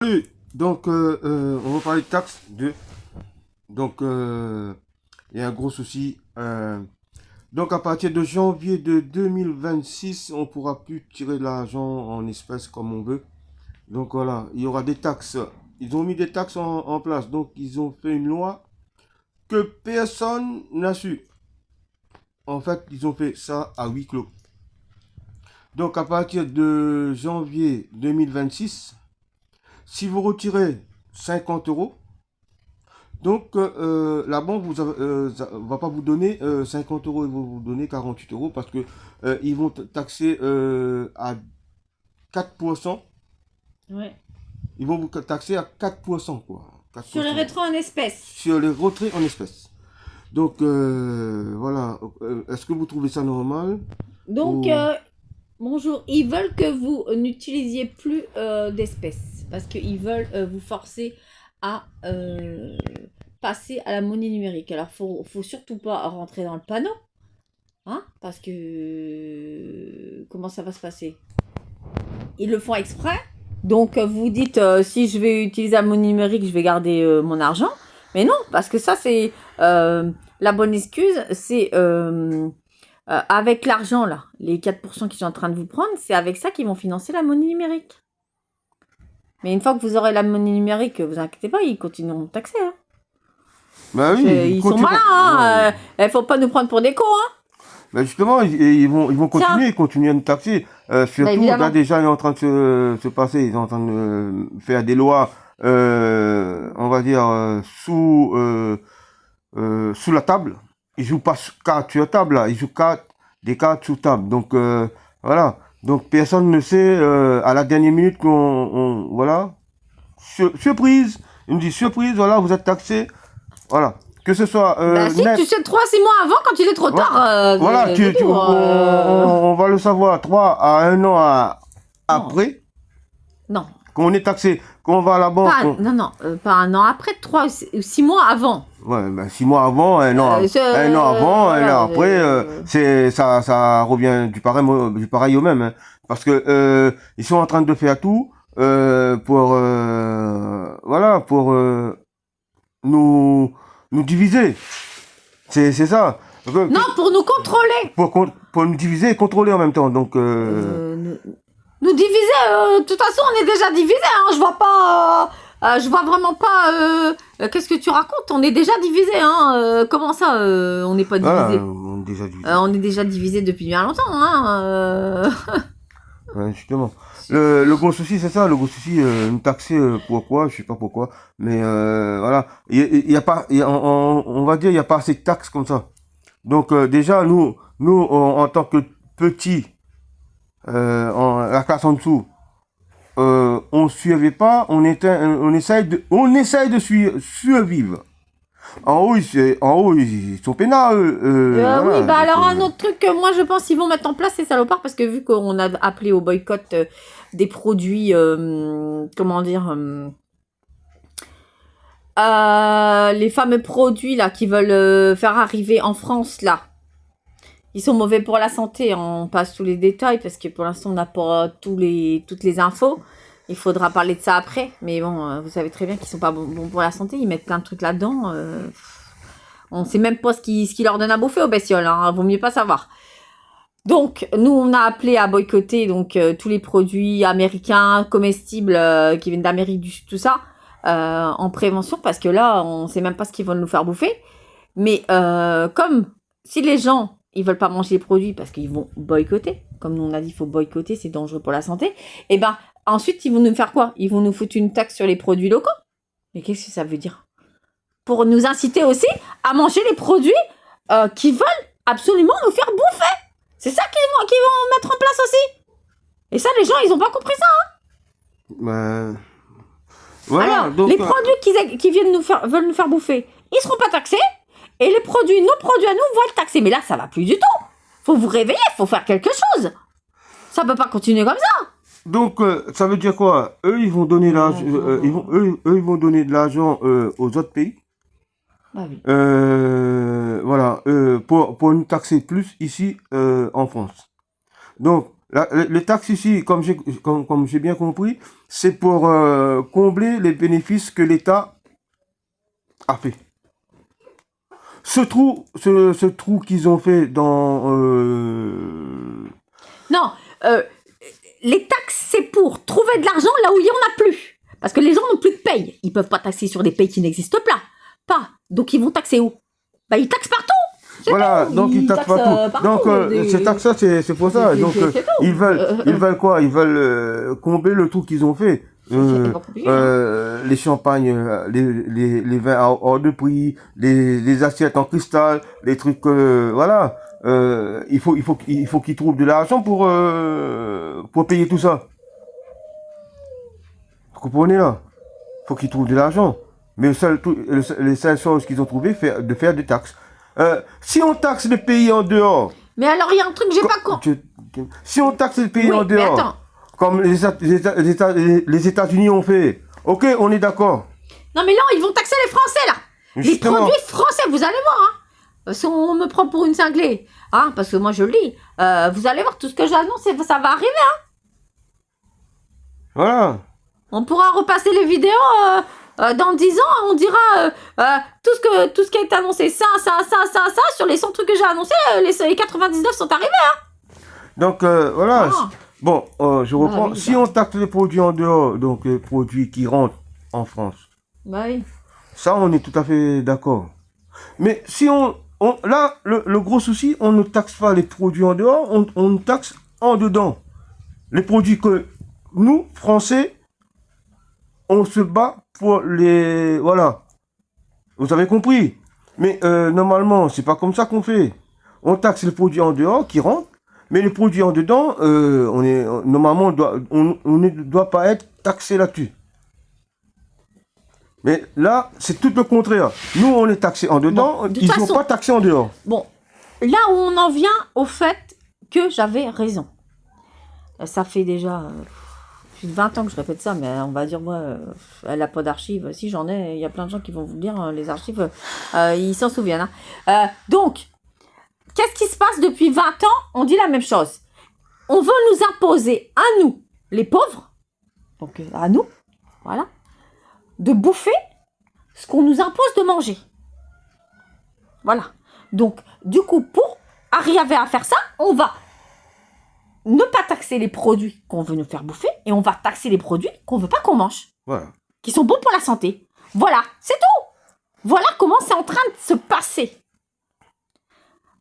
Salut. Donc, on va parler de taxes. Donc, il y a un gros souci. Donc, à partir de janvier de 2026, on pourra plus tirer de l'argent en espèces comme on veut. Donc, voilà, il y aura des taxes. Ils ont mis des taxes en place. Donc, ils ont fait une loi que personne n'a su. En fait, ils ont fait ça à huis clos. Donc, à partir de janvier 2026, si vous retirez 50 euros, donc, la banque va pas vous donner 50 euros, ils vont vous donner 48 euros parce que ils vont taxer à 4%. Ouais. Ils vont vous taxer à 4%, quoi. Sur les 4% rétros en espèces. sur les retraits en espèces. Donc, voilà. Est-ce que vous trouvez ça normal Donc, ou... bonjour, ils veulent que vous n'utilisiez plus d'espèces parce qu'ils veulent vous forcer à passer à la monnaie numérique. Alors, faut surtout pas rentrer dans le panneau, hein, parce que comment ça va se passer? Ils le font exprès. Donc, vous dites si je vais utiliser la monnaie numérique, je vais garder mon argent. Mais non, parce que ça, c'est la bonne excuse, c'est avec l'argent, là, les 4% qu'ils sont en train de vous prendre, c'est avec ça qu'ils vont financer la monnaie numérique. Mais une fois que vous aurez la monnaie numérique, vous inquiétez pas, ils continueront de taxer. Hein. Bah oui, Ils sont malins, hein. Faut pas nous prendre pour des cons. Hein. bah justement, ils vont Tiens, continuer à nous taxer. bah Surtout, là évidemment. déjà, il est en train de se passer, ils sont en train de faire des lois, on va dire, sous la table. Ils jouent pas cartes sur table, là. Ils jouent des cartes sous table. Donc, voilà. Donc, personne ne sait, à la dernière minute voilà. Surprise. Il me dit, surprise, voilà, vous êtes taxé. Voilà. Que ce soit Bah si, net. tu sais 3 6 mois avant quand il est trop tard. Voilà, C'est tout. on va le savoir 3 à 1 an Non, après, non. qu'on est taxé, qu'on va à la banque. Non, non, pas un an après, 3 ou 6 mois avant. Ouais, ben 6 mois avant, un an avant, un Voilà. an après, ça revient du pareil au même, hein. Parce que ils sont en train de faire tout pour, voilà, pour nous, nous diviser. C'est ça. Non, pour nous contrôler. Pour nous diviser et contrôler en même temps. Donc, Nous diviser, de toute façon, on est déjà divisé. Hein. Je vois pas. Je vois vraiment pas. Qu'est-ce que tu racontes? On est déjà divisé. Hein. Comment ça, on n'est pas voilà, divisé? on est déjà divisé. On est déjà divisé depuis bien longtemps. Hein. Ouais, justement. Le gros souci, c'est ça, le gros souci, nous taxer, pourquoi, je sais pas pourquoi, mais voilà, il y a pas, on va dire, il y a pas assez de taxes comme ça. Donc déjà, nous, en tant que petits, la classe en dessous, on suivait pas, on essaye de survivre. En haut, ils sont peinards, Oui, voilà. bah Donc, alors un autre truc que moi je pense qu'ils vont mettre en place, ces salopards, parce que vu qu'on a appelé au boycott des produits, comment dire, les fameux produits là qui veulent faire arriver en France là, ils sont mauvais pour la santé. On passe tous les détails parce que pour l'instant on n'a pas toutes les infos. Il faudra parler de ça après, mais bon, vous savez très bien qu'ils sont pas bons pour la santé. Ils mettent plein de trucs là-dedans. On sait même pas ce qui leur donne à bouffer aux bestioles. Hein. Vaut mieux pas savoir. Donc, nous, on a appelé à boycotter donc tous les produits américains comestibles qui viennent d'Amérique du Sud, tout ça, en prévention, parce que là, on sait même pas ce qu'ils vont nous faire bouffer. Mais comme si les gens ils veulent pas manger les produits parce qu'ils vont boycotter, comme nous on a dit, il faut boycotter, c'est dangereux pour la santé. Et ben ensuite, ils vont nous faire quoi? Ils vont nous foutre une taxe sur les produits locaux. Mais qu'est-ce que ça veut dire? Pour nous inciter aussi à manger les produits qui veulent absolument nous faire bouffer. C'est ça qu'ils vont mettre en place aussi. Et ça, les gens, ils ont pas compris ça. ben, voilà, Alors, donc, les produits qui viennent veulent nous faire bouffer, ils seront pas taxés. Et les produits, nos produits à nous, vont être taxés. Mais là, ça va plus du tout. Faut vous réveiller, faut faire quelque chose. Ça peut pas continuer comme ça. ça veut dire quoi? Eux, ils vont donner l'argent, ils vont donner de l'argent aux autres pays. Bah oui. Voilà, pour nous taxer plus ici en France. Donc, Les taxes ici, comme j'ai bien compris, c'est pour combler les bénéfices que l'État a fait. Ce trou qu'ils ont fait dans... Non, les taxes, c'est pour trouver de l'argent là où il n'y en a plus. Parce que les gens n'ont plus de paye. Ils peuvent pas taxer sur des payes qui n'existent pas. Donc ils vont taxer où? Bah ils taxent partout. Voilà, tout. donc ils taxent partout. Donc ces taxes-là, c'est pour ça. Donc ils veulent quoi? Ils veulent combler le trou qu'ils ont fait. Les champagnes, les vins hors de prix, les assiettes en cristal, les trucs, voilà. Il faut qu'ils trouvent de l'argent pour payer tout ça. Vous comprenez là? Faut qu'ils trouvent de l'argent. Mais les seules choses qu'ils ont trouvé, de faire des taxes. Si on taxe les pays en dehors. Mais alors il y a un truc que j'ai pas compris. Si on taxe les pays en dehors, comme les États-Unis ont fait, ok, on est d'accord. Non mais là ils vont taxer les Français là. Justement. Les produits français, vous allez voir. Hein. Si on me prend pour une cinglée, hein, parce que moi je le dis, vous allez voir tout ce que j'annonce, ça va arriver. Hein. Voilà. On pourra repasser les vidéos dans 10 ans, on dira tout ce qui a été annoncé, ça, sur les 100 trucs que j'ai annoncés, les 99 sont arrivés. Hein. Donc voilà. Ah. Bon, je reprends. Si on taxe les produits en dehors, donc les produits qui rentrent en France, oui. Ça on est tout à fait d'accord. Mais si là, le gros souci, on ne taxe pas les produits en dehors, on taxe en dedans. Les produits que nous, Français, on se bat pour les... Voilà. Vous avez compris. Mais normalement, c'est pas comme ça qu'on fait. On taxe les produits en dehors qui rentrent, mais les produits en dedans, normalement, on ne doit pas être taxé là-dessus. Mais là, c'est tout le contraire. Nous, on est taxé en dedans, ils ne sont pas taxés en dehors. Bon, là où on en vient au fait que j'avais raison. Ça fait déjà... plus de 20 ans que je répète ça, mais on va dire, moi, elle n'a pas d'archives. Si j'en ai, il y a plein de gens qui vont vous le dire, les archives, ils s'en souviennent. Hein. Donc, qu'est-ce qui se passe depuis 20 ans? On dit la même chose. On veut nous imposer, à nous, les pauvres, donc à nous, voilà, de bouffer ce qu'on nous impose de manger. Voilà. Donc, du coup, pour arriver à faire ça, on va ne pas taxer les produits qu'on veut nous faire bouffer et on va taxer les produits qu'on veut pas qu'on mange. Voilà. Qui sont bons pour la santé. Voilà, c'est tout. Voilà comment c'est en train de se passer.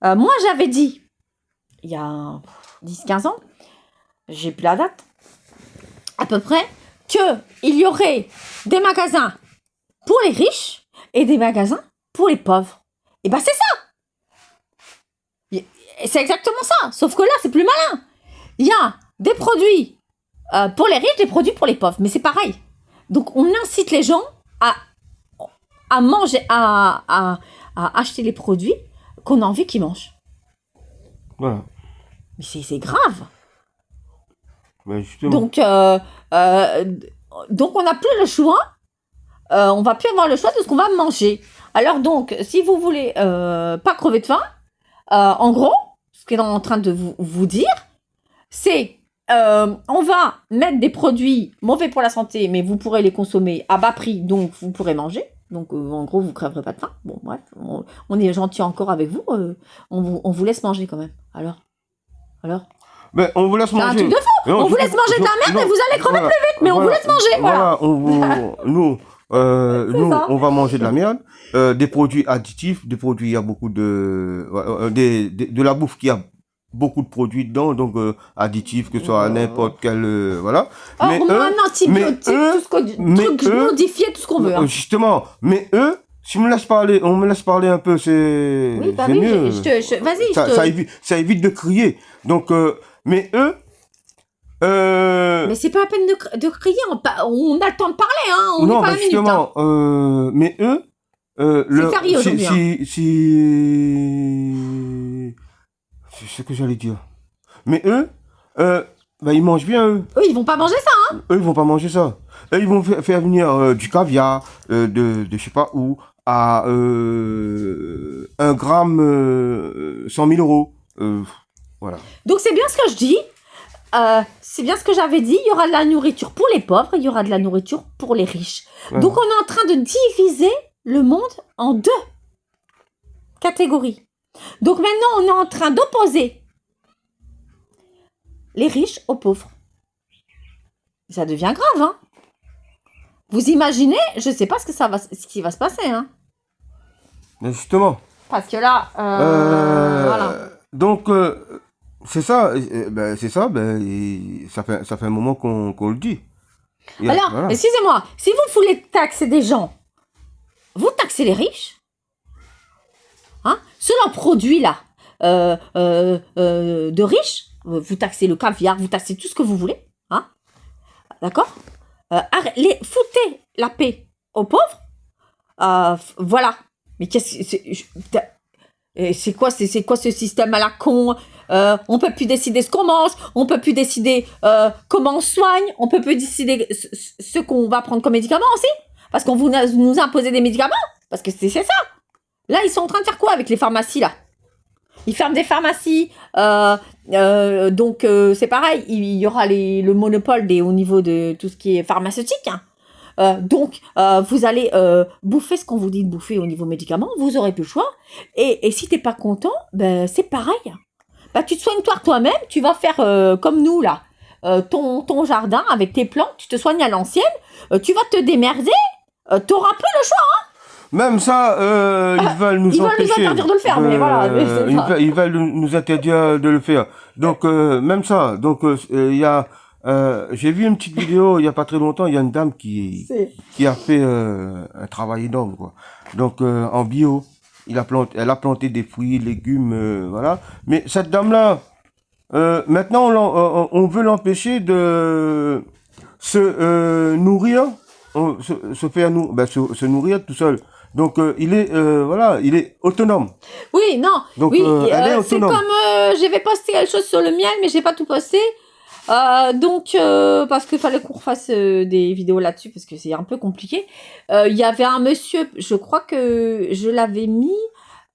Moi, j'avais dit, il y a 10-15 ans, j'ai plus la date, à peu près, qu'il y aurait des magasins pour les riches et des magasins pour les pauvres. Et ben c'est ça. C'est exactement ça. Sauf que là, c'est plus malin. Il y a des produits pour les riches, des produits pour les pauvres. Mais c'est pareil. Donc, on incite les gens à manger, à acheter les produits qu'on a envie qu'ils mangent. Voilà. Mais c'est grave. Ben justement. Donc, on n'a plus le choix. On va plus avoir le choix de ce qu'on va manger. Alors donc, si vous voulez pas crever de faim, en gros, ce qu'on est en train de vous dire, c'est on va mettre des produits mauvais pour la santé, mais vous pourrez les consommer à bas prix, donc vous pourrez manger. Donc en gros, vous ne crèverez pas de faim. Bon, bref, on est gentil encore avec vous. On vous laisse manger quand même. Alors Ben, on vous laisse manger. C'est un truc de fou. On vous laisse manger de la merde et vous allez crever plus vite, mais on vous laisse manger. Voilà. Nous, on va manger de la merde, des produits additifs, des produits, il y a beaucoup de la bouffe qui a beaucoup de produits dedans, donc additifs, que ce soit n'importe quel, voilà. Mais antibiotiques, tout ce qu'on modifié, tout ce qu'on veut. Hein. Justement, mais eux, si on me laisse parler un peu, c'est mieux. Vas-y, ça évite de crier. Donc, mais eux. Mais c'est pas la peine de crier, on a le temps de parler, hein. On n'est pas à la minute. Hein. Mais eux. C'est férié aujourd'hui. C'est ce que j'allais dire. Mais eux, ils mangent bien, eux. Eux, ils vont pas manger ça, hein. Eux, ils vont pas manger ça. Eux, ils vont faire venir du caviar, de je sais pas où, à 1 gramme 100 000 euros. Voilà. Donc, c'est bien ce que je dis. c'est bien ce que j'avais dit, il y aura de la nourriture pour les pauvres, il y aura de la nourriture pour les riches. Ouais. Donc on est en train de diviser le monde en deux catégories. Donc maintenant on est en train d'opposer les riches aux pauvres. Ça devient grave, hein. Vous imaginez, je sais pas ce qui va se passer, hein. Mais justement. Parce que là, voilà. Donc, c'est ça, ça fait un moment qu'on le dit. Alors, Voilà. excusez-moi, si vous voulez taxer des gens, vous taxez les riches. Hein? Selon produit là, de riches, vous taxez le caviar, vous taxez tout ce que vous voulez. Hein? D'accord? Foutez la paix aux pauvres. Voilà. Mais c'est quoi ce système à la con? On peut plus décider ce qu'on mange, on peut plus décider comment on soigne, on peut plus décider ce qu'on va prendre comme médicaments aussi, parce qu'on nous a imposé des médicaments, parce que c'est ça. Là, ils sont en train de faire quoi avec les pharmacies là? Ils ferment des pharmacies, donc c'est pareil, il y aura le monopole au niveau de tout ce qui est pharmaceutique. Hein. Donc, vous allez bouffer ce qu'on vous dit de bouffer au niveau médicaments, vous aurez plus le choix. Et si t'es pas content, ben c'est pareil. Ben, tu te soignes toi-même, tu vas faire comme nous là, ton jardin avec tes plantes, tu te soignes à l'ancienne, tu vas te démerder, t'auras plus le choix. Hein. Même ça, ils veulent nous empêcher. Ils veulent nous interdire de le faire, mais voilà. Ils veulent nous interdire de le faire. Donc, même ça, donc il y a... j'ai vu une petite vidéo il y a pas très longtemps, il y a une dame qui a fait un travail énorme quoi. Donc en bio, elle a planté des fruits, légumes, voilà. Mais cette dame là, maintenant on veut l'empêcher de se nourrir, se nourrir tout seul. Donc il est autonome. Oui, non. Donc oui, elle est c'est autonome. comme j'avais posté quelque chose sur le miel, mais j'ai pas tout posté. Donc, parce qu'il fallait qu'on refasse des vidéos là-dessus, parce que c'est un peu compliqué. Il y avait un monsieur, je crois que je l'avais mis,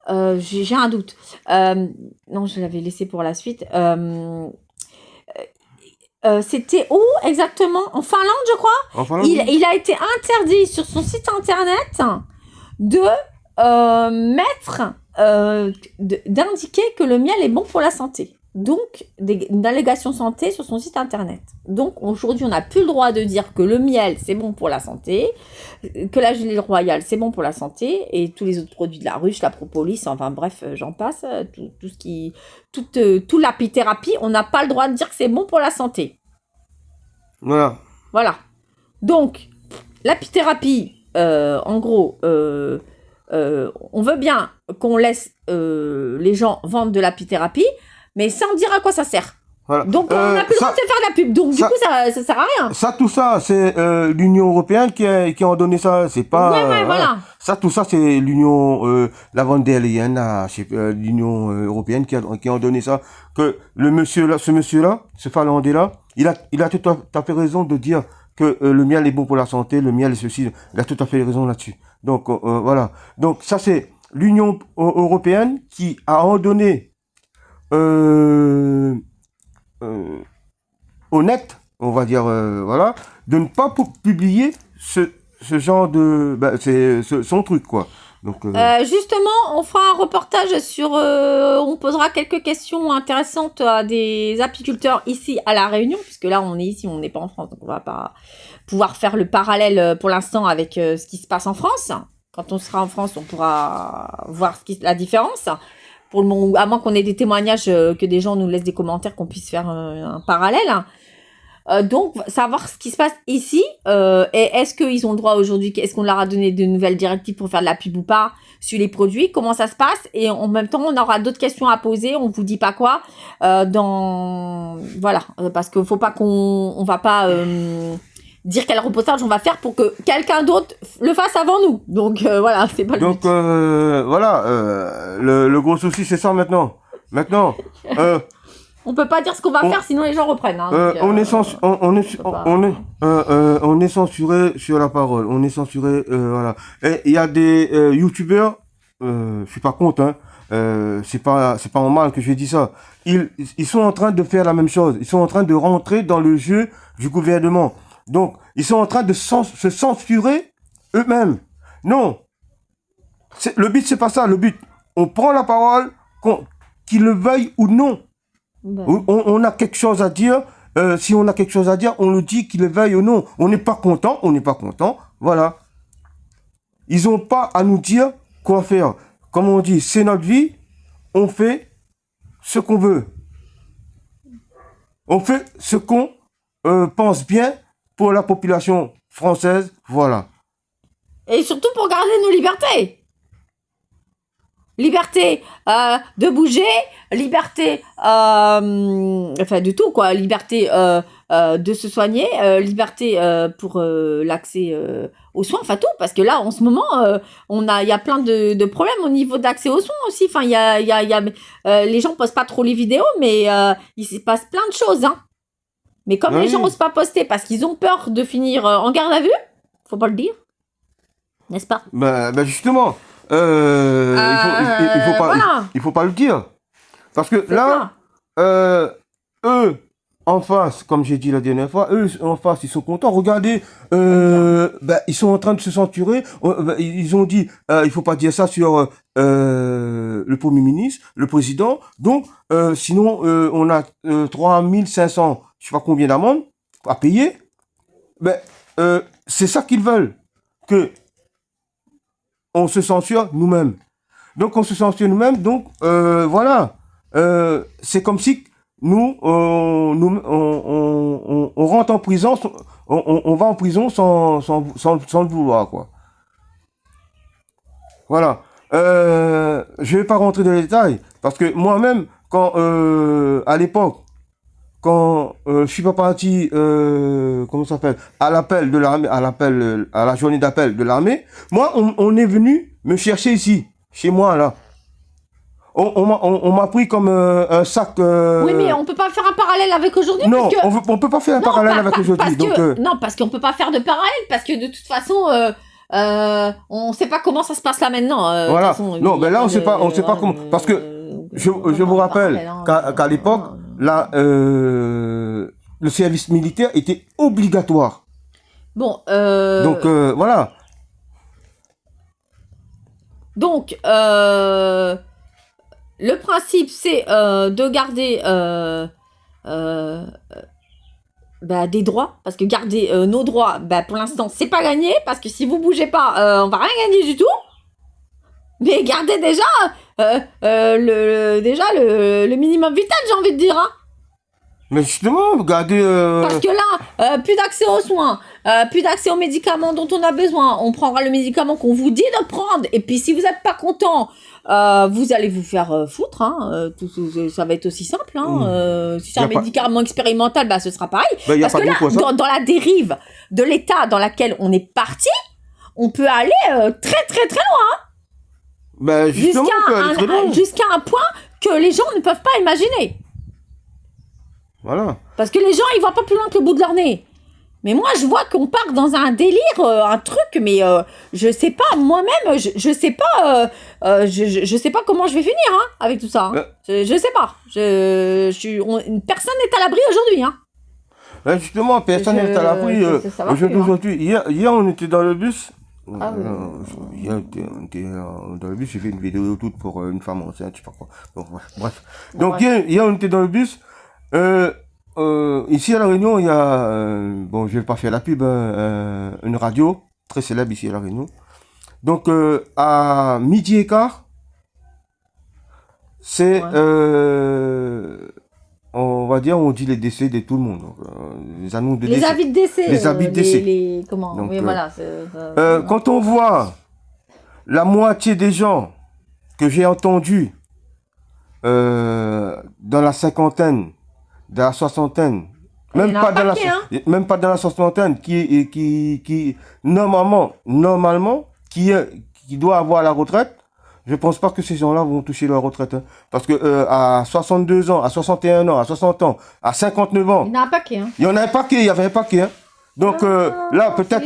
j'ai un doute. Non, je l'avais laissé pour la suite. C'était où exactement? En Finlande, je crois. En Finlande, il a été interdit sur son site internet de d'indiquer que le miel est bon pour la santé. Donc, une allégation santé sur son site internet. Donc, aujourd'hui, on n'a plus le droit de dire que le miel, c'est bon pour la santé, que la gelée royale, c'est bon pour la santé, et tous les autres produits de la ruche, la propolis, enfin bref, j'en passe, toute l'apithérapie, on n'a pas le droit de dire que c'est bon pour la santé. Voilà. Voilà. Donc, l'apithérapie, en gros, on veut bien qu'on laisse les gens vendre de l'apithérapie, mais sans dire à quoi ça sert. Voilà. Donc, on n'a plus le droit de se faire de la pub. Donc, du coup, ça sert à rien. Tout ça, c'est l'Union européenne qui a donné ça. C'est pas. Ouais, voilà. Tout ça, c'est l'Union, la von der Leyen, l'Union européenne qui a donné ça. Que ce monsieur-là, ce Finlandais-là, il a tout à fait raison de dire que le miel est bon pour la santé, le miel est ceci. Il a tout à fait raison là-dessus. Donc, voilà. Donc, ça, c'est l'Union européenne qui a ordonné honnête, on va dire, voilà, de ne pas publier ce genre de, c'est son truc quoi. Donc justement, on fera un reportage sur, on posera quelques questions intéressantes à des apiculteurs ici à La Réunion, puisque là on est ici, on n'est pas en France, donc on va pas pouvoir faire le parallèle pour l'instant avec ce qui se passe en France. Quand on sera en France, on pourra voir la différence. Pour le moment, à moins qu'on ait des témoignages, que des gens nous laissent des commentaires, qu'on puisse faire un parallèle. Donc, savoir ce qui se passe ici, et est-ce qu'ils ont le droit aujourd'hui, est-ce qu'on leur a donné de nouvelles directives pour faire de la pub ou pas sur les produits, comment ça se passe, et en même temps, on aura d'autres questions à poser, on vous dit pas quoi, voilà, parce qu'il faut pas on va pas dire quel reportage on va faire pour que quelqu'un d'autre le fasse avant nous. Donc voilà, c'est pas le but. Donc voilà, le gros souci c'est ça maintenant. Maintenant, on peut pas dire ce qu'on va faire, sinon les gens reprennent. Hein, donc, on est censuré sur la parole. On est censuré, voilà. Et il y a des youtubeurs je suis pas contre, hein. C'est pas en mal que je dis ça. Ils sont en train de faire la même chose. Ils sont en train de rentrer dans le jeu du gouvernement. Donc, ils sont en train de se censurer eux-mêmes. Non. Le but, c'est pas ça. Le but, on prend la parole, qu'ils le veuillent ou non. Ben. On a quelque chose à dire. Si on a quelque chose à dire, on le dit, qu'ils le veuillent ou non. On n'est pas content, on n'est pas content. Voilà. Ils n'ont pas à nous dire quoi faire. Comme on dit, c'est notre vie. On fait ce qu'on veut. On fait ce qu'on pense bien pour la population française. Voilà. Et surtout pour garder nos libertés. Liberté de bouger, liberté, enfin de tout quoi, liberté de se soigner, liberté pour l'accès aux soins, enfin tout, parce que là en ce moment, il y a plein de problèmes au niveau d'accès aux soins aussi. Enfin, les gens postent pas trop les vidéos, mais il se passe plein de choses, hein. Mais comme les gens osent pas poster parce qu'ils ont peur de finir en garde à vue, faut pas le dire, n'est-ce pas? Ben justement. Il faut pas le dire. Parce que là, eux, en face, comme j'ai dit la dernière fois, eux, en face, ils sont contents. Regardez, ils sont en train de se censurer. Ils ont dit, il faut pas dire ça sur le Premier ministre, le président. Donc, sinon, on a 3500, je sais pas combien d'amendes à payer. C'est ça qu'ils veulent. Que on se censure nous-mêmes. Donc, on se censure nous-mêmes. Donc, voilà. C'est comme si nous, on rentre en prison, on va en prison sans le vouloir, quoi. Ça. Voilà. Je vais pas rentrer dans les détails, parce que moi-même, quand, à l'époque, quand je suis pas parti, comment ça s'appelle, à l'appel de l'armée, à la journée d'appel de l'armée, moi, on est venu me chercher ici, chez moi, là. On m'a pris comme un sac. Oui, mais on peut pas faire un parallèle avec aujourd'hui. Non, parce que... on peut pas faire un parallèle avec aujourd'hui. Non, parce qu'on peut pas faire de parallèle, parce que de toute façon, on sait pas comment ça se passe là maintenant. Voilà. Façon, non, mais là, on sait pas comment. Parce que je vous rappelle qu'à l'époque, là, le service militaire était obligatoire. Bon. Donc, voilà. Donc, le principe, c'est de garder des droits, parce que garder nos droits, pour l'instant, c'est pas gagné, parce que si vous bougez pas, on va rien gagner du tout. Mais gardez déjà le minimum vital, j'ai envie de dire, hein. Mais justement, regardez... Parce que là, plus d'accès aux soins, plus d'accès aux médicaments dont on a besoin. On prendra le médicament qu'on vous dit de prendre. Et puis, si vous n'êtes pas content, vous allez vous faire foutre. Hein. Ça va être aussi simple. Hein. Si c'est un médicament expérimental, ce sera pareil. Parce que là, dans la dérive de l'état dans laquelle on est parti, on peut aller très, très, très loin. Jusqu'à un point que les gens ne peuvent pas imaginer. Voilà. Parce que les gens, ils voient pas plus loin que le bout de leur nez. Mais moi, je vois qu'on part dans un délire, un truc, mais je sais pas, moi-même, je sais pas, je sais pas comment je vais finir, hein, avec tout ça. Hein. Je sais pas. Personne n'est à l'abri aujourd'hui, hein. Justement, personne n'est à l'abri. Aujourd'hui, hier, on était dans le bus. Hier, on était dans le bus, j'ai fait une vidéo toute pour une femme enceinte, je sais pas quoi. Donc, bref. Donc, hier, on était dans le bus. Ici à La Réunion, il y a, bon, je vais pas faire la pub, une radio très célèbre ici à La Réunion. Donc, à 12h15, c'est, on va dire, on dit les décès de tout le monde. Donc, les annonces de décès. Les avis de décès. Les avis de décès. Comment? Donc, oui, voilà. quand on voit la moitié des gens que j'ai entendus dans la cinquantaine, dans la soixantaine, même pas dans la soixantaine, qui normalement, qui doit avoir la retraite, je pense pas que ces gens-là vont toucher leur retraite. Hein. Parce que à 62 ans, à 61 ans, à 60 ans, à 59 ans, il y en a un paquet. Hein. Il y avait un paquet. Hein. Donc là, peut-être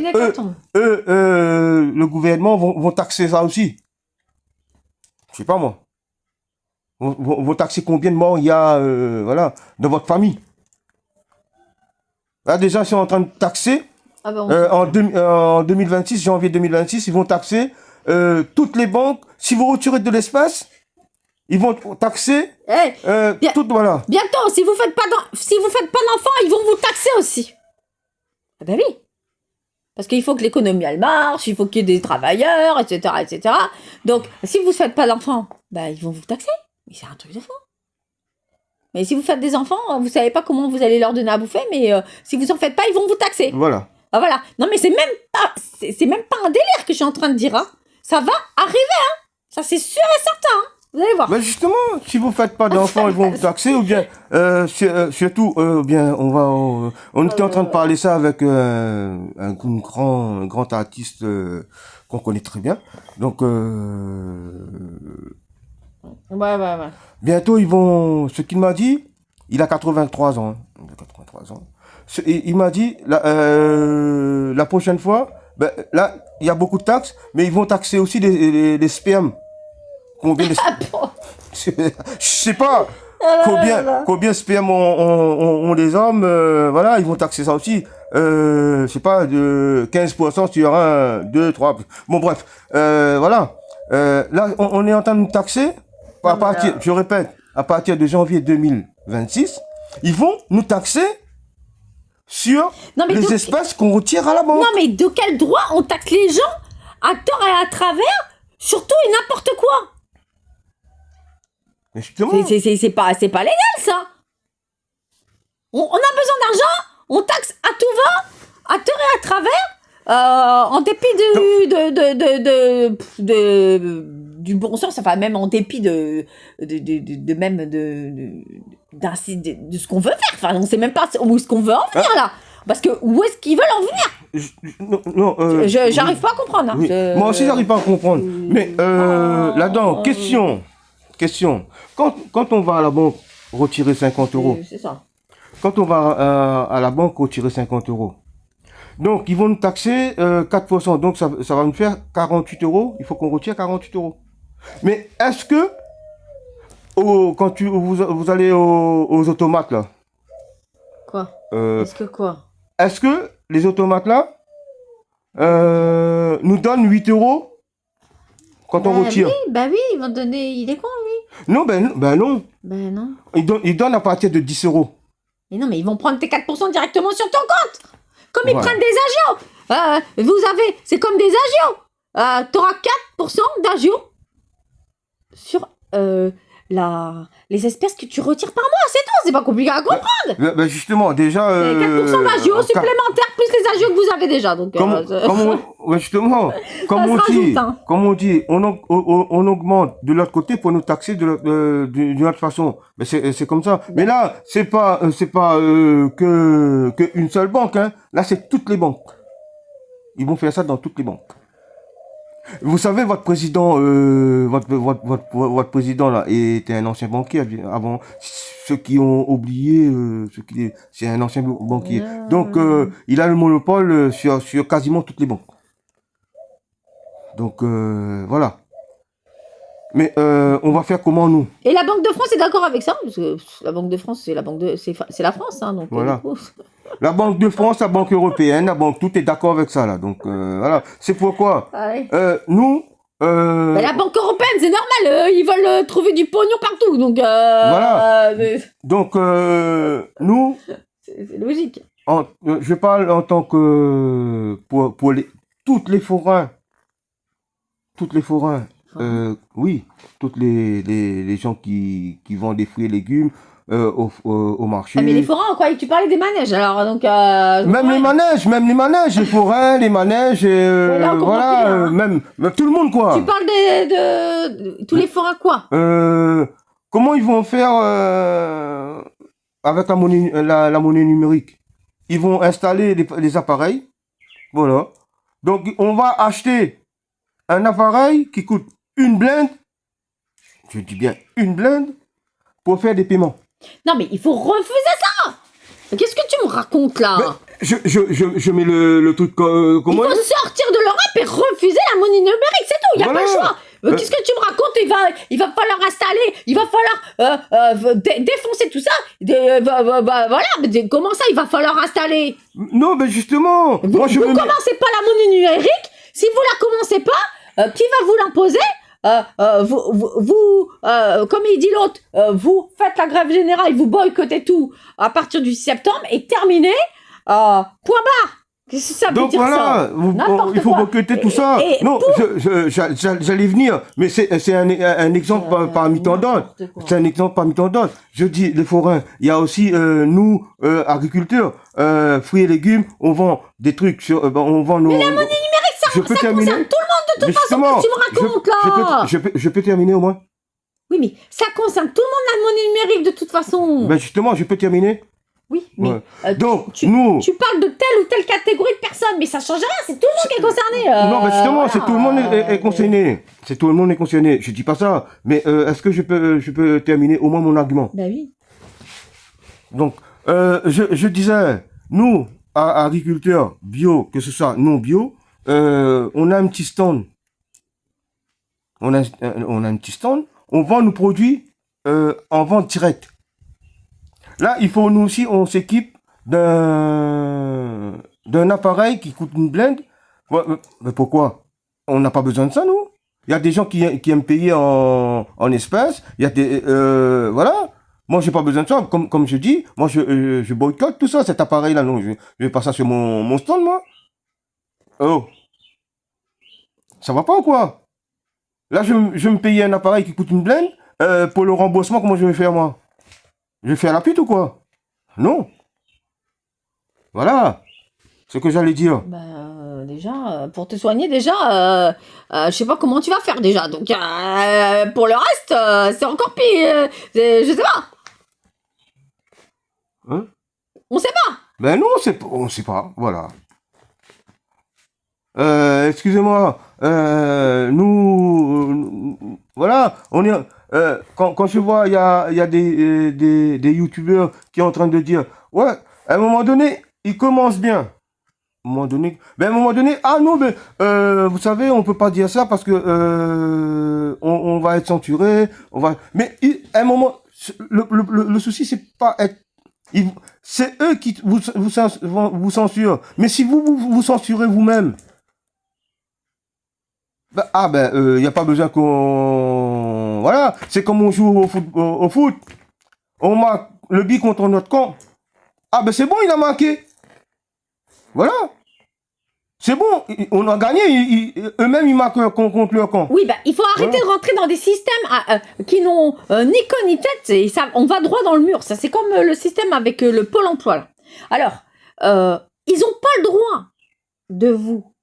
le gouvernement vont taxer ça aussi. je sais pas moi. Vous taxez combien de morts il y a, voilà, dans votre famille? Là, déjà, ils sont en train de taxer. Ah ben, En 2026, janvier 2026, ils vont taxer toutes les banques. Si vous retirez de l'espace, ils vont taxer tout, voilà. bientôt, si vous faites pas d'enfants, ils vont vous taxer aussi. Ah ben oui. Parce qu'il faut que l'économie, elle marche, il faut qu'il y ait des travailleurs, etc., etc. Donc, si vous faites pas d'enfants, ben, ils vont vous taxer. Mais c'est un truc de fou. Mais si vous faites des enfants, vous savez pas comment vous allez leur donner à bouffer, mais si vous en faites pas, ils vont vous taxer. Voilà. Ah voilà. Non mais c'est même pas un délire que je suis en train de dire. Hein. Ça va arriver, hein. Ça c'est sûr et certain. Hein. Vous allez voir. Mais justement, si vous faites pas d'enfants, ils vont vous taxer, ou bien, surtout, bien, on était en train de parler ça avec un grand artiste qu'on connaît très bien. Donc, Ouais. bientôt, ce qu'il m'a dit, il a 83 ans. Hein. Il a 83 ans. Il m'a dit, la prochaine fois, ben, là, il y a beaucoup de taxes, mais ils vont taxer aussi les spermes. Combien de je sais pas combien de spermes ont les hommes, voilà, ils vont taxer ça aussi. Je sais pas, de 15% sur 1, 2, 3. Bon, bref, voilà. Là, on est en train de nous taxer. Je répète, à partir de janvier 2026, ils vont nous taxer sur les espèces qu'on retire à la banque. Non, mais de quel droit on taxe les gens à tort et à travers, surtout et n'importe quoi? Mais justement. C'est pas légal, ça. On a besoin d'argent, on taxe à tout va, à tort et à travers, en dépit du bon sens, enfin même en dépit de ce qu'on veut faire. Enfin, on sait même pas où est-ce qu'on veut en venir là. Parce que où est-ce qu'ils veulent en venir? J'arrive pas à comprendre. Hein. Oui. Moi aussi, j'arrive pas à comprendre. Mais là-dedans, question. Quand on va à la banque retirer 50 euros. C'est ça. Quand on va à la banque retirer 50 euros. Donc, ils vont nous taxer 4%. Donc, ça va nous faire 48 euros. Il faut qu'on retire 48 euros. Mais est-ce que, quand vous allez aux automates, là. Quoi Est-ce que quoi? Est-ce que les automates, là, nous donnent 8 euros quand on retire? Oui, ils vont donner... Il est con, lui. Non, ben non. Ben non. Ils donnent à partir de 10 euros. Mais non, mais ils vont prendre tes 4% directement sur ton compte. Comme ils prennent des agios. C'est comme des agios. T'auras 4% d'agios sur les espèces que tu retires par mois, c'est tout. C'est pas compliqué à comprendre. Ben justement, déjà... 4% d'agios supplémentaires plus les agios que vous avez déjà. Donc, justement, comme on dit, on augmente de l'autre côté pour nous taxer d'une autre façon. Mais c'est comme ça. Mais là, c'est pas que une seule banque. Hein. Là, c'est toutes les banques. Ils vont faire ça dans toutes les banques. Vous savez, votre président, votre président là était un ancien banquier avant. Ceux qui ont oublié, c'est un ancien banquier. Donc, il a le monopole sur quasiment toutes les banques. Donc, voilà. Mais on va faire comment nous? Et la Banque de France est d'accord avec ça? Parce que la Banque de France, c'est la France, hein, donc. Voilà. La Banque de France, la Banque européenne, la Banque, tout est d'accord avec ça là. Donc voilà, c'est pourquoi nous. Mais la Banque européenne, c'est normal, ils veulent trouver du pognon partout, donc. Voilà. Donc nous. C'est logique. Je parle en tant que pour toutes les forains. Oui, toutes les gens qui vendent des fruits et légumes au marché. Ah, mais les forains, quoi, tu parlais des manèges, alors donc. Même les manèges, les forains, les manèges, voilà, même tout le monde quoi. Tu parles de tous les forains quoi? Comment ils vont faire avec la monnaie numérique? Ils vont installer les appareils, voilà. Donc on va acheter un appareil qui coûte une blinde, je dis bien une blinde, pour faire des paiements. Non mais il faut refuser ça. Qu'est-ce que tu me racontes là? Je mets le truc comment il faut sortir de l'Europe et refuser la monnaie numérique, c'est tout, il n'y a pas le choix. Qu'est-ce que tu me racontes? Il va falloir installer, il va falloir défoncer tout ça. Voilà, mais comment ça, il va falloir installer? Non, mais justement, Vous commencez pas la monnaie numérique. Si vous la commencez pas, qui va vous l'imposer? Comme il dit l'autre, vous faites la grève générale, vous boycottez tout à partir du 6 septembre et terminé, point barre. Qu'est-ce que ça veut donc dire voilà, ça? il faut boycotter tout ça. Non, j'allais venir, mais c'est un exemple parmi tant d'autres. C'est un exemple parmi tant d'autres. Je dis les forains, il y a aussi nous, agriculteurs, fruits et légumes, on vend des trucs on vend nos... Mais la monnaie numérique, ça concerne tout le monde de toute façon, qu'est-ce que tu me racontes là? Je peux terminer au moins? Oui, mais ça concerne tout le monde la monnaie numérique de toute façon. Ben justement, je peux terminer? Oui, mais donc, tu parles de telle ou telle catégorie de personnes, mais ça change rien, c'est tout le monde qui est concerné. Non, mais justement, voilà. c'est tout le monde est concerné. C'est tout le monde est concerné. Je dis pas ça, mais est-ce que je peux terminer au moins mon argument? Ben oui. Donc, je disais, nous, agriculteurs bio, que ce soit non bio, on a un petit stand. On a un petit stand. On vend nos produits en vente directe. Là, il faut nous aussi, on s'équipe d'un appareil qui coûte une blinde. Mais pourquoi? On n'a pas besoin de ça, nous. Il y a des gens qui aiment payer en espèces. Il y a des voilà. Moi, j'ai pas besoin de ça. Comme je dis, moi, je boycotte tout ça, cet appareil-là. Non, je vais pas ça sur mon stand, moi. Oh, ça va pas ou quoi? Là, je vais me payer un appareil qui coûte une blinde. Pour le remboursement, comment je vais faire, moi? Je vais faire la pute ou quoi? Non. Voilà. Ce que j'allais dire. Déjà, pour te soigner, déjà, je sais pas comment tu vas faire déjà. Donc, pour le reste, c'est encore pire. Je sais pas. Hein? On sait pas. Ben non, on sait pas. Voilà. Excusez-moi. Nous, voilà, on est. Quand je vois, il y a des youtubeurs qui sont en train de dire, ouais, à un moment donné, ils commencent bien. À un moment donné, ah non, mais vous savez, on peut pas dire ça parce que on va être censuré, mais à un moment, le souci c'est pas être, c'est eux qui vous censurent. Mais si vous censurez vous-même, il y a pas besoin qu'on, voilà, c'est comme on joue au foot, on marque le but contre notre camp. Ah ben c'est bon, il a marqué. Voilà. C'est bon, on a gagné, eux-mêmes ils marquent contre leur camp. Oui, il faut arrêter de rentrer dans des systèmes qui n'ont ni queue ni tête, et ça, on va droit dans le mur. Ça, c'est comme le système avec le Pôle emploi. Là. Alors, ils n'ont pas le droit de vous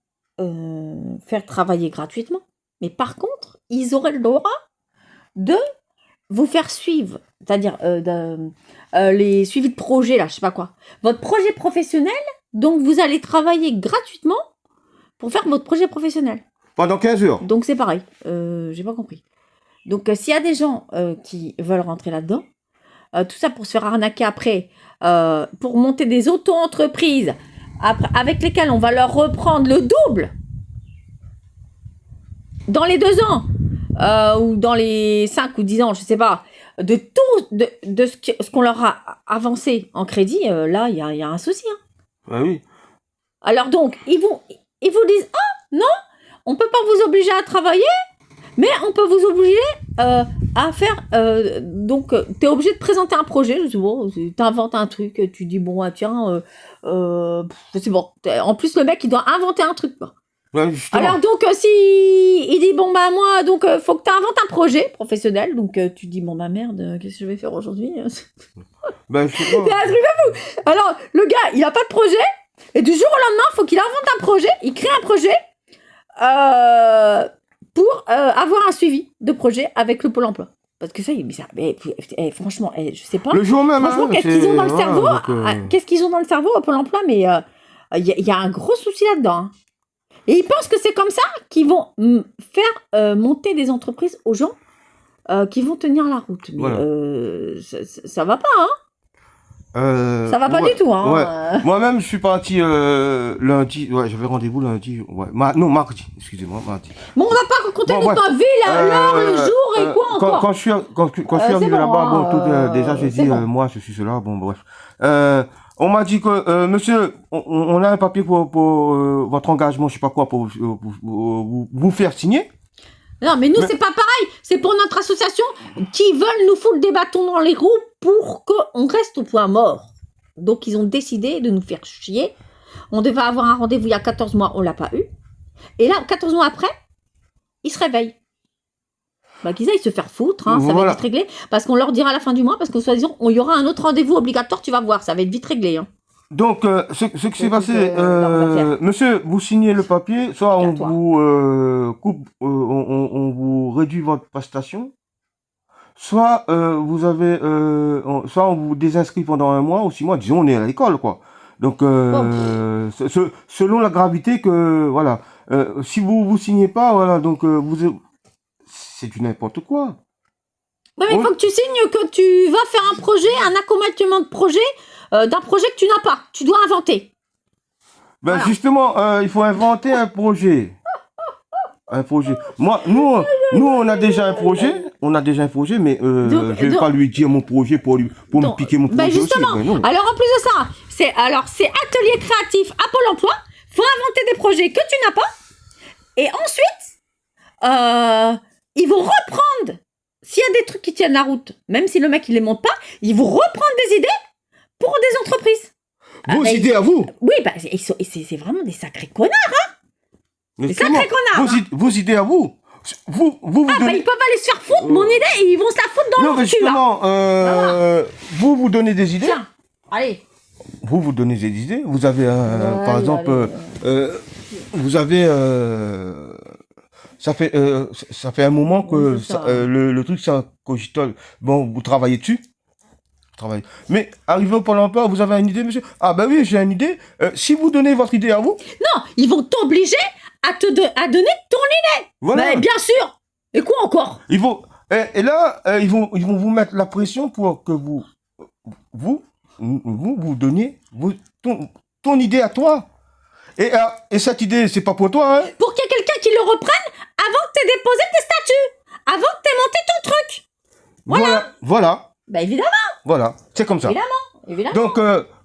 faire travailler gratuitement, mais par contre, ils auraient le droit de vous faire suivre, c'est-à-dire les suivis de projet, là, je sais pas quoi. Votre projet professionnel. Donc, vous allez travailler gratuitement pour faire votre projet professionnel. Pendant 15 heures. Donc, c'est pareil. J'ai pas compris. Donc, s'il y a des gens qui veulent rentrer là-dedans, tout ça pour se faire arnaquer après, pour monter des auto-entreprises avec lesquelles on va leur reprendre le double dans les 2 ans ou dans les 5 ou 10 ans, je sais pas, de tout de ce qu'on leur a avancé en crédit, là, il y a un souci. Hein. Ah oui. Alors donc, ils vous disent « Ah, non, on peut pas vous obliger à travailler, mais on peut vous obliger à faire... donc, tu es obligé de présenter un projet, je sais pas, tu inventes un truc, tu dis « Bon, tiens, c'est bon. » En plus, le mec, il doit inventer un truc. Ouais, alors donc, si il dit « Bon, moi, donc, faut que tu inventes un projet professionnel. » Donc, tu dis « Bon, merde, qu'est-ce que je vais faire aujourd'hui ?» je sais pas. C'est un truc de fou. Alors, le gars, il a pas de projet, et du jour au lendemain, il faut qu'il invente un projet, il crée un projet pour avoir un suivi de projet avec le Pôle emploi. Parce que ça, franchement, je sais pas. Le jour même, franchement, qu'est-ce qu'ils ont dans le cerveau Qu'est-ce qu'ils ont dans le cerveau au Pôle emploi? Mais il y a un gros souci là-dedans. Hein. Et ils pensent que c'est comme ça qu'ils vont faire monter des entreprises aux gens qui vont tenir la route. Mais voilà. ça va pas, hein. Ça va pas ouais, du tout, hein. Ouais. Moi-même, je suis parti lundi. Ouais, j'avais rendez-vous lundi. Ouais. Non, mardi. Excusez-moi, mardi. Bon, on va pas raconter Bon, toute bref. ma vie, l'heure, le jour et quoi encore. Quand je suis, quand je suis C'est arrivé bon, là-bas, bon, hein, déjà, j'ai c'est dit, bon. moi, je suis cela. Bon, bref. On m'a dit que, monsieur, on a un papier pour votre engagement, je sais pas quoi, pour vous faire signer. Non, mais nous, Mais- c'est pas pareil. C'est pour notre association qui veulent nous foutre des bâtons dans les roues pour qu'on reste au point mort. Donc, ils ont décidé de nous faire chier. On devait avoir un rendez-vous il y a 14 mois, on l'a pas eu. Et là, 14 mois après, ils se réveillent. Bah, qu'ils aillent se faire foutre, hein, ça va Voilà. être vite réglé. Parce qu'on leur dira à la fin du mois, parce que soi-disant, il y aura un autre rendez-vous obligatoire, tu vas voir, ça va être vite réglé. Hein. Donc, ce qui s'est Écoute, passé, leurs affaires. monsieur, vous signez le papier, soit on Calme-toi. vous coupe, on vous réduit votre prestation, soit vous avez, soit on vous désinscrit pendant 1 mois ou 6 mois, disons on est à l'école, quoi. Donc, selon la gravité que, voilà, si vous signez pas, voilà, donc c'est du n'importe quoi. Ouais, mais il Oui. faut que tu signes que tu vas faire un projet, un accompagnement de projet, d'un projet que tu n'as pas. Tu dois inventer. Ben Voilà. justement, il faut inventer un projet. Un projet. Moi, nous, on a déjà un projet. On a déjà un projet, mais Donc- je vais donc- pas lui dire mon projet pour me Donc, piquer mon ben projet justement, aussi. Ben non. alors en plus de ça, c'est atelier créatif à Pôle emploi. Faut inventer des projets que tu n'as pas. Et ensuite, ils vont reprendre. S'il y a des trucs qui tiennent la route, même si le mec il les monte pas, ils vont reprendre des idées pour des entreprises. Vos mais- idées à vous. Oui, bah, c'est vraiment des sacrés connards. Mais des sacrés connards. vos idées à vous. Vous Ah, bah, donnez. ils peuvent aller se faire foutre, mon idée, et ils vont se la foutre dans Non, mais leur cul, là. justement, vous donnez des idées. Tiens, allez. Vous donnez des idées. Vous avez, par Allez, exemple, allez. vous avez, ça fait un moment que Oui, c'est ça. le truc ça cogitole. Bon, vous travaillez dessus. Travaillez. Mais arrivé au Pôle emploi, vous avez une idée, monsieur? Ah ben oui, j'ai une idée. Si vous donnez votre idée à vous, Non, ils vont t'obliger à donner ton idée. voilà. Mais bien sûr. Et quoi encore? Ils vont, et là, ils vont vous mettre la pression pour que vous donniez ton idée à toi. Et cette idée, c'est pas pour toi, hein? Pour qu'il y ait quelqu'un qui le reprenne avant que t'aies déposé tes statuts. Avant que t'aies monté ton truc. Voilà. Bah évidemment, C'est comme ça. évidemment. Donc,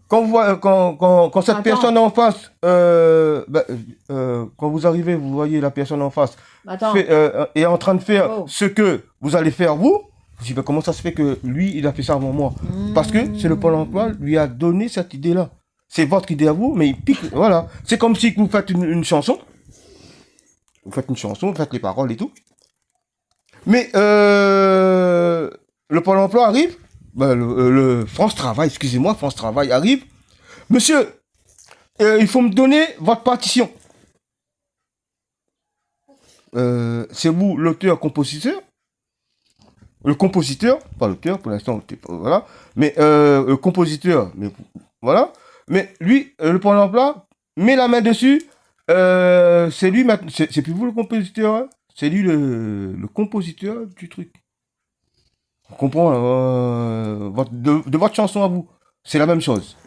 quand cette Attends. personne en face, quand vous arrivez, vous voyez la personne en face Attends. est en train de faire Oh. ce que vous allez faire vous dites, ben, comment ça se fait que lui, il a fait ça avant moi? Parce que c'est le Pôle emploi lui a donné cette idée-là. C'est votre idée à vous, mais il pique. Voilà. C'est comme si vous faites une chanson. Vous faites une chanson, vous faites les paroles et tout. Mais le Pôle emploi arrive. Ben, le France Travail, excusez-moi, France Travail arrive. Monsieur, il faut me donner votre partition. C'est vous l'auteur-compositeur? Le compositeur, pas l'auteur, pour l'instant, voilà. Mais le compositeur, mais voilà. Mais lui, le Pôle emploi, met la main dessus. C'est lui maintenant. C'est plus vous le compositeur, hein, c'est lui le compositeur du truc. On comprend de votre chanson à vous. C'est la même chose.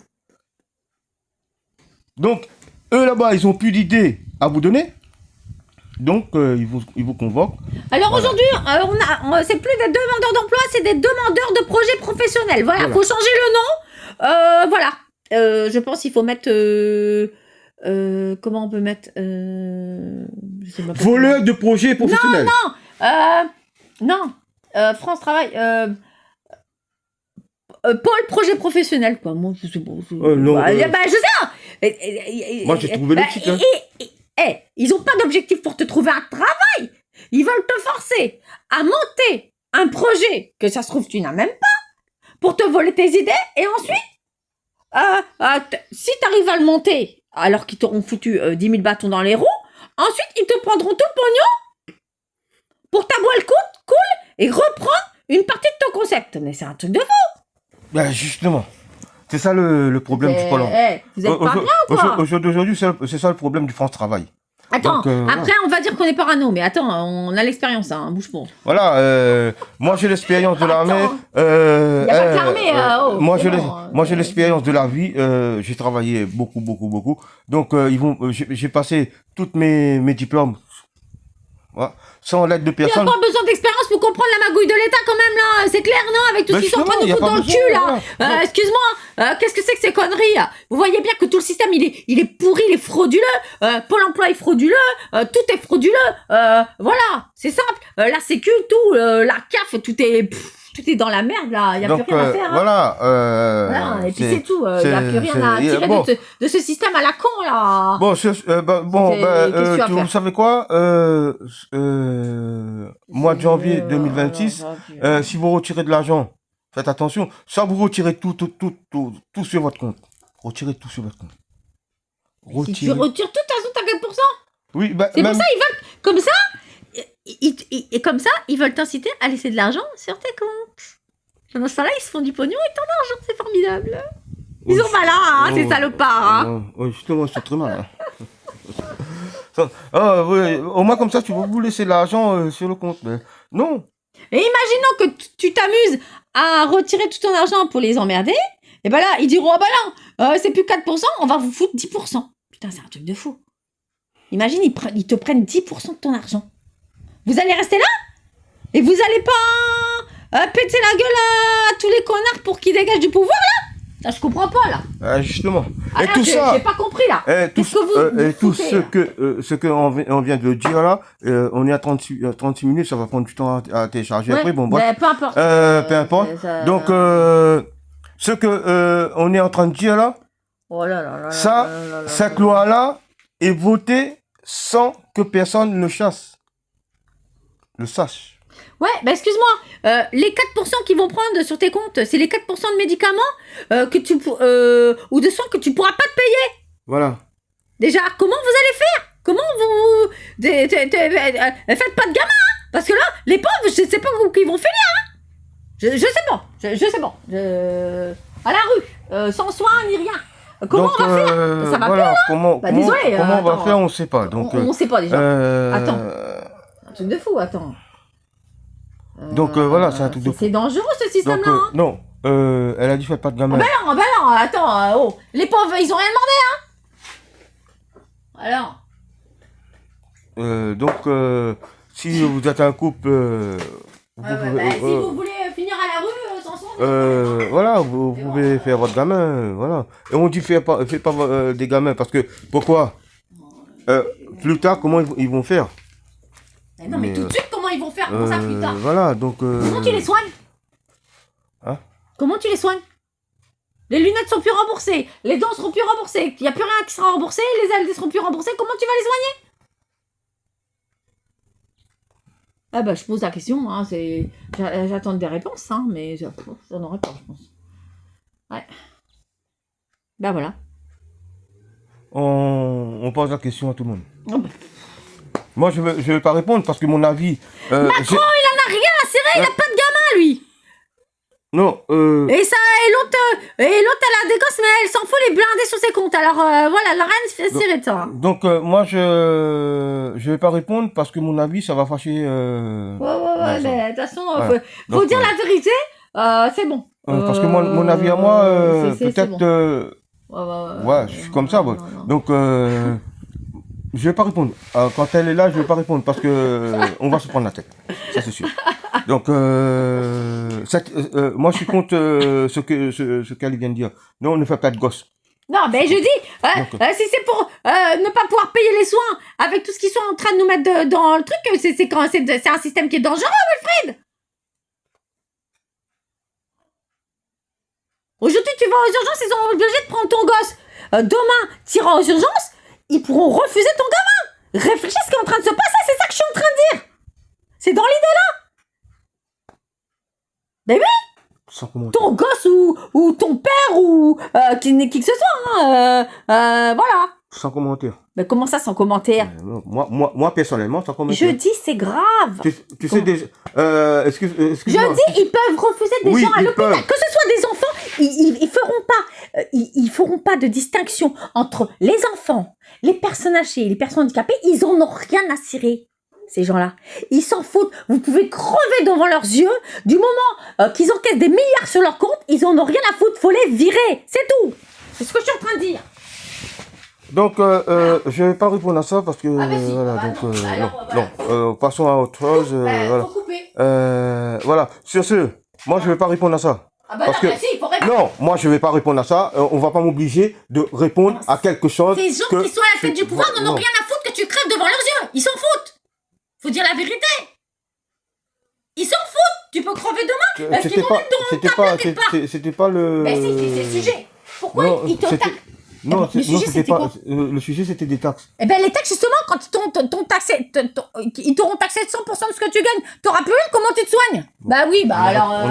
Donc, eux là-bas, ils ont plus d'idées à vous donner. Donc, ils vous convoquent. Alors Voilà. aujourd'hui, c'est plus des demandeurs d'emploi, c'est des demandeurs de projets professionnels. Voilà, Voilà. faut changer le nom. Voilà. Je pense qu'il faut mettre. Comment on peut mettre je sais même pas Voleur de projets professionnels. Non. France Travail. Pôle projet professionnel, quoi. Moi, je sais pas. Non, bah, je sais pas. Moi, j'ai trouvé le titre, hein. Ils ont pas d'objectif pour te trouver un travail. Ils veulent te forcer à monter un projet que ça se trouve tu n'as même pas pour te voler tes idées et ensuite, si tu arrives à le monter alors qu'ils t'auront foutu 10 000 bâtons dans les roues, ensuite ils te prendront tout le pognon pour t'aboyer le cool et reprendre une partie de ton concept. Mais c'est un truc de fou. Ben justement, c'est ça le problème du Pôle emploi. Vous êtes pas bien ou quoi? Aujourd'hui, c'est ça le problème du France Travail. Attends, Donc, après voilà. on va dire qu'on est parano, mais attends, on a l'expérience, hein, bouge pas. Voilà, moi j'ai l'expérience de l'armée. Attends. Y a pas que l'armée, Moi c'est j'ai bon, moi j'ai l'expérience de la vie. J'ai travaillé beaucoup. Donc j'ai passé toutes mes diplômes. Voilà. Sans l'aide de Il n'y a personne. pas besoin d'expérience pour comprendre la magouille de l'État quand même là, c'est clair non, avec tout ce Ben qu'ils sont en train de nous justement, foutre y a dans pas le cul besoin, là. voilà. Excuse-moi, qu'est-ce que c'est que ces conneries? Vous voyez bien que tout le système il est pourri, il est frauduleux. Pôle emploi est frauduleux, tout est frauduleux. Voilà, c'est simple. La sécu, tout, la CAF, tout est dans la merde là. Il y a Donc plus rien à faire. Hein. voilà. Voilà, et puis c'est tout. Il n'y a plus rien à tirer bon. de ce système à la con là. Bon, Qu'est-ce que tu vas vous faire savez quoi? Mois de janvier 2026, si vous retirez de l'argent, faites attention. Ça, vous retirez tout sur votre compte. Retirez tout sur votre compte. Si tu retires tout, de toute façon, t'as 4%. Oui, bah, C'est même... pour ça, ils veulent, comme ça, et comme ça, ils veulent t'inciter à laisser de l'argent sur tes comptes. Pendant ce temps-là, ils se font du pognon avec ton argent, c'est formidable. Ils sont malins, hein, ces salopards. Hein. Oui, justement, c'est très mal. Oui, au moins comme ça, tu vas vous laisser l'argent sur le compte. Mais non. Et imaginons que tu t'amuses à retirer tout ton argent pour les emmerder, et ben là, ils diront, oh ben non, c'est plus 4%, on va vous foutre 10%. Putain, c'est un truc de fou. Imagine, ils te prennent 10% de ton argent. Vous allez rester là? Et vous allez pas péter la gueule à tous les connards pour qu'ils dégagent du pouvoir, là? Ça, je comprends pas, là. Justement. Ah, et là, tout ça... J'ai pas compris, là. Tout ce qu'on vient de dire là, on est à 36 minutes, ça va prendre du temps à télécharger. Ouais, Après, bon, bref. peu importe. Peu importe. Donc, ce que on est en train de dire là, oh là là là ça, là là là cette là. loi-là est votée sans que personne le sache. Ouais, bah excuse-moi, les 4% qu'ils vont prendre sur tes comptes, c'est les 4% de médicaments ou de soins que tu pourras pas te payer. Voilà. Déjà, comment vous allez faire? Comment vous... faites pas de gamins, hein? Parce que là, les pauvres, je sais pas où ils vont finir, hein? Je sais pas, je sais pas. À la rue, sans soins ni rien. Comment Donc, on va faire? Ça va voilà, pas, là? comment désolé, on va attends. faire, on sait pas. Donc, On sait pas, déjà. Attends. Un truc de fou, attends. Donc voilà, c'est un truc de fou. C'est dangereux, ce système-là, hein? Non, elle a dit faites pas de gamin. Bah non, attends, oh. Les pauvres, ils ont rien demandé, hein? Alors? Donc, si vous êtes un couple, si vous voulez finir à la rue, sans son... voilà, vous pouvez faire votre gamin, voilà. Et on dit fais pas des gamins parce que pourquoi? Plus tard, comment ils vont faire? Non, mais tout de suite, comment ils vont faire pour ça plus tard? Voilà, donc. Comment tu les soignes? Hein? Comment tu les soignes? Les lunettes sont plus remboursées, les dents seront plus remboursées, il n'y a plus rien qui sera remboursé, les ailes seront plus remboursées, comment tu vas les soigner? Ah bah je pose la question, hein, j'attends des réponses, hein, mais j'en aurai pas, je pense. Ouais. Bah voilà. On pose la question à tout le monde. Oh bah. Moi, je vais pas répondre parce que mon avis. Macron, il en a rien à cirer, il a pas de gamin, lui. Non. Et ça, et l'autre, elle a des gosses, mais elle s'en fout les blindés sur ses comptes. Alors voilà, la reine fait cirer de ça. Donc moi, je vais pas répondre parce que mon avis, ça va fâcher. Ouais, mais de toute façon, Ouais. faut Donc, dire la vérité, c'est bon. Parce que mon avis à moi, peut-être. Bon. Ouais, je suis comme ça. Ouais. Non. Donc, je vais pas répondre. Quand elle est là, je vais pas répondre parce que on va se prendre la tête. Ça, c'est sûr. Donc, moi, je suis contre ce qu'elle vient de dire. Non, on ne fait pas de gosses. Non, mais je dis, si c'est pour ne pas pouvoir payer les soins avec tout ce qu'ils sont en train de nous mettre dans le truc, c'est un système qui est dangereux, Wilfried. Aujourd'hui, tu vas aux urgences, ils sont obligés de prendre ton gosse. Demain, tu iras aux urgences, ils pourront refuser ton gamin. Réfléchis à ce qui est en train de se passer, c'est ça que je suis en train de dire. C'est dans l'idée là. Mais oui. Sans commentaire. Ton gosse ou ton père ou qui que ce soit, hein, voilà. Sans commentaire. Mais comment ça, sans commentaire? Moi, personnellement, sans commentaire. Je dis, c'est grave. Tu sais déjà. Excuse-moi. Je dis, ils peuvent refuser des gens à l'hôpital. peuvent. Que ce soit des enfants, ils feront pas de distinction entre les enfants, les personnes âgées, les personnes handicapées. Ils en ont rien à cirer, ces gens-là. Ils s'en foutent. Vous pouvez crever devant leurs yeux. Du moment qu'ils encaissent des milliards sur leur compte, ils en ont rien à foutre. Faut les virer. C'est tout. C'est ce que je suis en train de dire. Donc, je vais pas répondre à ça parce que Ah, bah si. voilà, Bah donc non. Alors, non, passons à autre chose. Voilà. Faut couper. Voilà. Sur ce, moi je vais pas répondre à ça. Ah bah Parce non, que- bah si, il faut répondre. Non, moi je vais pas répondre à ça. On va pas m'obliger de répondre à quelque chose. Ces gens que qui sont à la tête du pouvoir n'en ont non. rien à foutre que tu crèves devant leurs yeux. Ils s'en foutent. Faut dire la vérité. Ils s'en foutent. Tu peux crever demain. Est-ce qu'ils C'était vont pas, mettre ton c'était ta pas, plaque quelque part? c'était pas le. Ben si, c'est le sujet. Pourquoi Non, ils te c'était- taxent? Non, Le non, sujet, c'était c'était pas. quoi? Le sujet c'était des taxes. Eh ben les taxes justement, quand ils t'auront taxé de 100% de ce que tu gagnes, t'auras plus rien, comment tu te soignes? Bah oui, bah alors...